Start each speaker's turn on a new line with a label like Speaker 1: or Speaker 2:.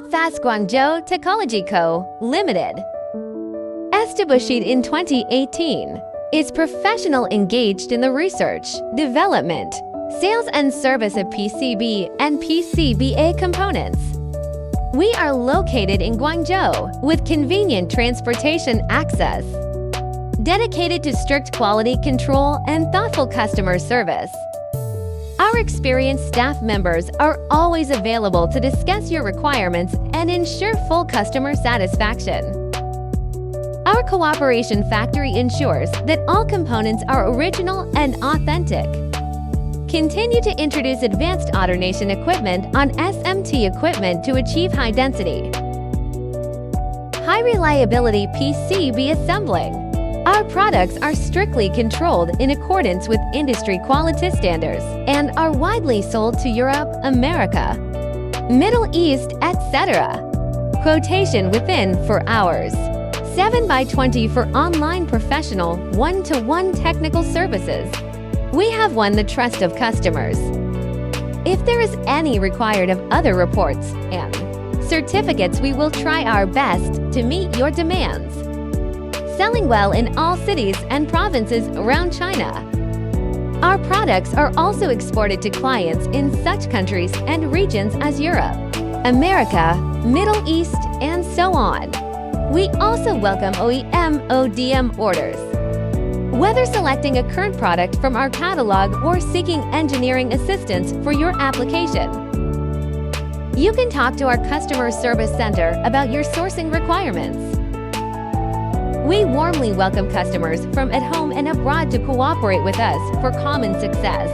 Speaker 1: TOPFAST Guangzhou Technology Co., Limited, established in 2018, is professional engaged in the research, development, sales and service of PCB and PCBA components. We are located in Guangzhou with convenient transportation access, dedicated to strict quality control and thoughtful customer service. Our experienced staff members are always available to discuss your requirements and ensure full customer satisfaction. Our cooperation factory ensures that all components are original and authentic. Continue to introduce advanced automation equipment on SMT equipment to achieve high density. High reliability PCB assembling. Our products are strictly controlled in accordance with industry quality standards and are widely sold to Europe, America, Middle East, etc. Quotation within 4 hours. 7x20 for online professional one-to-one technical services. We have won the trust of customers. If there is any required of other reports and certificates, we will try our best to meet your demands. Selling well in all cities and provinces around China. Our products are also exported to clients in such countries and regions as Europe, America, Middle East, and so on. We also welcome OEM/ODM orders. Whether selecting a current product from our catalog or seeking engineering assistance for your application, you can talk to our customer service center about your sourcing requirements. We warmly welcome customers from at home and abroad to cooperate with us for common success.